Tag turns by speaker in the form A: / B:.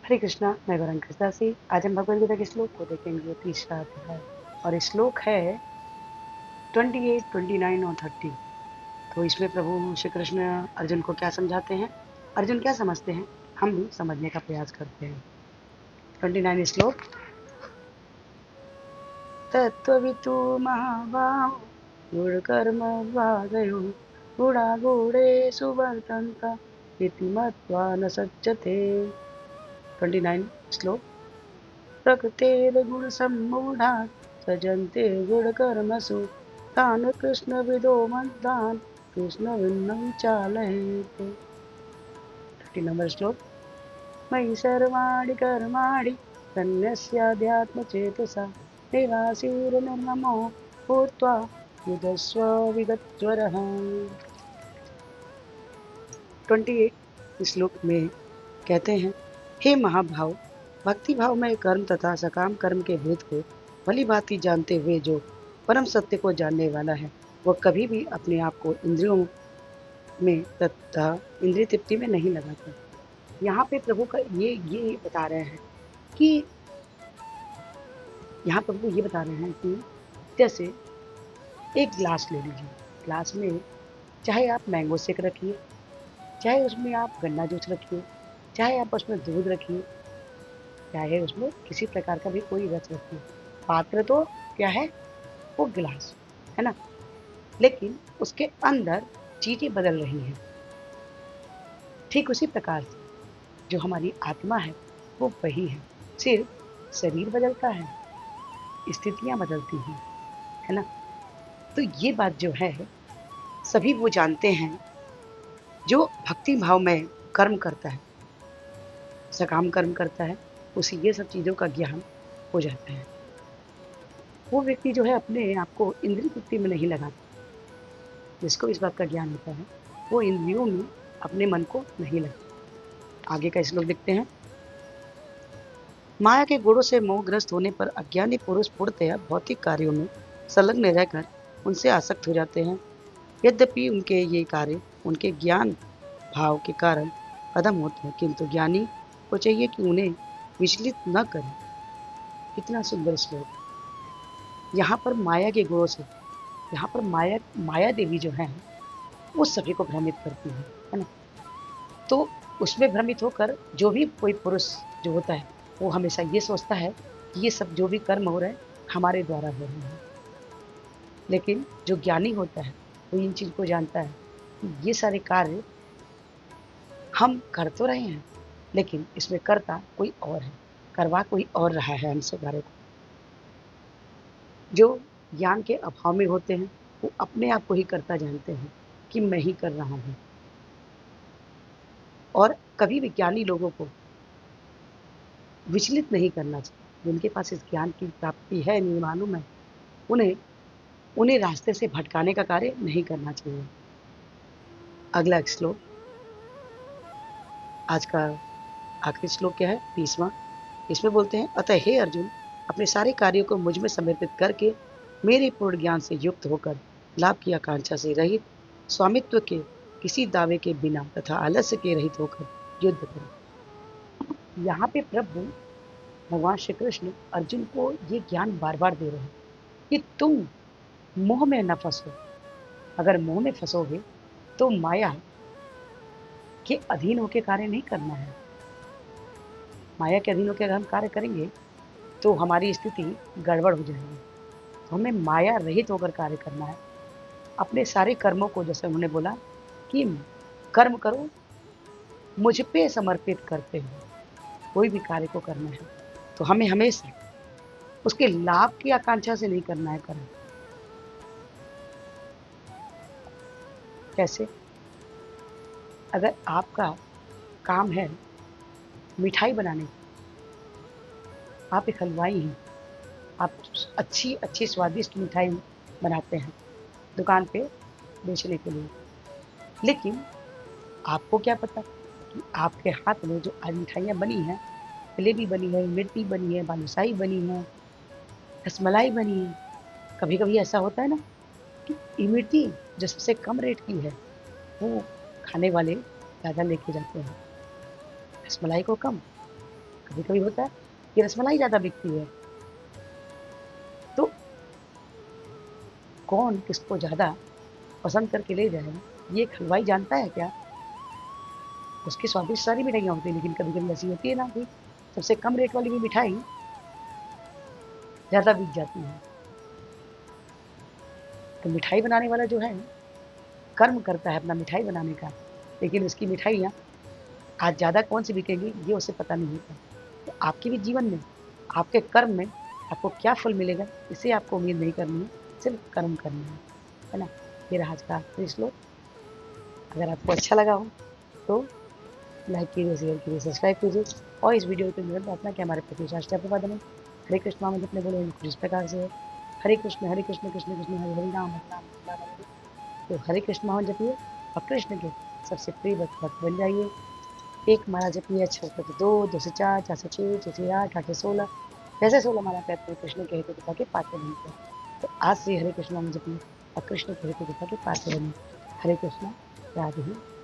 A: हरे कृष्णा, मैं गौरंग कृष्णदासी। आज हम भगवद गीता के श्लोक को देखेंगे, तीसरा अध्याय। और ये श्लोक है 28, 29 और 30। तो इसमें प्रभु श्री कृष्ण अर्जुन को क्या समझाते हैं, अर्जुन क्या समझते हैं, हम भी समझने का प्रयास करते हैं। 29 श्लोक। तत्त्ववितु महाभाव गुणकर्म वादयो गुणागुणेषु वर्तन्त इति मत्वा न सज्जते। 29 श्लोक। प्रकृतेर्गुणसम्मूढात् सजन्ते गुणकर्मसु तान् कृष्णविदो मन्दान् कृष्णविन्नं चालयेत्। 30 नंबर श्लोक। मयि सर्वाणि कर्माणि सन्न्यस्याध्यात्मचेतसा निराशीर्निर्ममो भूत्वा युधस्व विगतज्वरः। 28 श्लोक में कहते हैं, हे महाभाव, भक्ति भाव में कर्म तथा सकाम कर्म के भेद को भली भांति जानते हुए जो परम सत्य को जानने वाला है, वह कभी भी अपने आप को इंद्रियों में तथा इंद्रिय तृप्ति में नहीं लगाता। यहाँ पे प्रभु का ये बता रहे हैं कि यहाँ प्रभु ये बता रहे हैं कि जैसे एक ग्लास ले लीजिए, ग्लास में चाहे आप मैंगो शेक रखिए, चाहे उसमें आप गन्ना जूस रखिए, चाहे आप उसमें दूध रखिए, चाहे उसमें किसी प्रकार का भी कोई रस रखिए, पात्र तो क्या है, वो गिलास है ना। लेकिन उसके अंदर चीजें बदल रही हैं। ठीक उसी प्रकार से जो हमारी आत्मा है वो वही है, सिर्फ शरीर बदलता है, स्थितियां बदलती हैं, है ना। तो ये बात जो है सभी वो जानते हैं जो भक्ति भाव में कर्म करता है, सकाम कर्म करता है, उसे ये सब चीजों का ज्ञान हो जाता है। वो व्यक्ति जो है अपने आप को इंद्रिय तृप्ति में नहीं लगाता। जिसको इस बात का ज्ञान होता है वो इंद्रियों में अपने मन को नहीं लगाता। आगे का श्लोक देखते हैं। माया के गुणों से मोहग्रस्त होने पर अज्ञानी पुरुष पूर्णतया भौतिक कार्यों में संलग्न रहकर उनसे आसक्त हो जाते हैं। यद्यपि उनके ये कार्य उनके ज्ञान भाव के कारण खत्म होते हैं, किंतु ज्ञानी को चाहिए कि उन्हें विचलित न करें। कितना सुंदर श्लोक। यहाँ पर माया के गुणों से, यहाँ पर माया देवी जो है वो सभी को भ्रमित करती है ना। तो उसमें भ्रमित होकर जो भी कोई पुरुष जो होता है वो हमेशा ये सोचता है कि ये सब जो भी कर्म हो रहे हैं हमारे द्वारा हो रहे हैं। लेकिन जो ज्ञानी होता है वो इन चीज को जानता है कि ये सारे कार्य हम कर तो रहे हैं, लेकिन इसमें करता कोई और है, करवा कोई और रहा है हमसे कार्य को। जो ज्ञान के अभाव में होते हैं वो अपने आप को ही करता जानते हैं कि मैं ही कर रहा हूँ। और कभी भी ज्ञानी लोगों को विचलित नहीं करना चाहिए। जिनके पास इस ज्ञान की प्राप्ति है, नहीं मालूम है, उन्हें उन्हें रास्ते से भटकाने का कार्य नहीं करना चाहिए। अगला श्लोक, आज का आखिरी श्लोक क्या है, 30वां। इसमें बोलते हैं, अतः हे अर्जुन, अपने सारे कार्यों को मुझ में समर्पित करके मेरे पूर्ण ज्ञान से युक्त होकर लाभ की आकांक्षा से रहित, स्वामित्व के किसी दावे के बिना तथा आलस्य के रहित होकर युद्ध करो। यहाँ पे प्रभु भगवान श्री कृष्ण अर्जुन को ये ज्ञान बार बार दे रहे हैं कि तुम मोह में न फंसो। अगर मोह में फंसोगे तो माया के अधीन होकर कार्य नहीं करना है। माया के अधीन होकर अगर हम कार्य करेंगे तो हमारी स्थिति गड़बड़ हो जाएगी। तो हमें माया रहित होकर कार्य करना है। अपने सारे कर्मों को, जैसे उन्होंने बोला कि कर्म करो मुझ पे समर्पित करते हुए, कोई भी कार्य को करना है तो हमें हमेशा उसके लाभ की आकांक्षा से नहीं करना है कर्म। कैसे? अगर आपका काम है मिठाई बनाने की, आप एक हलवाई हैं, आप अच्छी अच्छी स्वादिष्ट मिठाई बनाते हैं दुकान पे बेचने के लिए, लेकिन आपको क्या पता कि आपके हाथ में जो आज मिठाइयाँ बनी हैं, जलेबी बनी है, इमरती बनी है, बालूशाही बनी है, रसमलाई बनी है। कभी कभी ऐसा होता है ना कि इमरती जो सबसे कम रेट की है वो खाने वाले ज़्यादा लेके जाते हैं, रसमलाई को कम। कभी कभी होता है कि रसमलाई ज़्यादा बिकती है, तो कौन किसको ज़्यादा पसंद करके ले जाएगा, ये एक हलवाई जानता है क्या? उसकी स्वादिष्ट सारी मिठाइयाँ होती हैं, लेकिन कभी कभी ऐसी होती है ना कि सबसे कम रेट वाली भी मिठाई ज़्यादा बिक जाती है। तो मिठाई बनाने वाला जो है कर्म करता है अपना मिठाई बनाने का, लेकिन उसकी मिठाइयाँ आज ज़्यादा कौन सी बिकेंगी ये उसे पता नहीं होता। तो आपके भी जीवन में, आपके कर्म में आपको क्या फल मिलेगा, इसे आपको उम्मीद नहीं करनी है, सिर्फ कर्म करना है ना? ये रहा आज का आखिरी श्लोक। अगर आपको अच्छा लगा हो तो लाइक कीजिए, शेयर कीजिए, सब्सक्राइब कीजिए और इस वीडियो को निरंतर अपना कि हमारे प्रति शास्त्र प्रवाद में हरे कृष्ण नाम अपने बोले कुछ इस प्रकार से है। हरे कृष्ण कृष्ण कृष्ण हरे हरे राम हरे राम राम हरे हरे। तो हरे कृष्ण महान जपिए और कृष्ण के सबसे प्रिय भक्त बन जाइए। एक माला जपिए 6 2, 2 से 4, 4 से 6, 6 से 8, 8 से 16, जैसे 16 माला कहते हैं कृष्ण के हेतु पिता के पात्र बनते हैं। तो आज से हरे कृष्ण नाम जपिए और कृष्ण के हेतु पिता के पात्र बनिए। हरे कृष्ण, राधे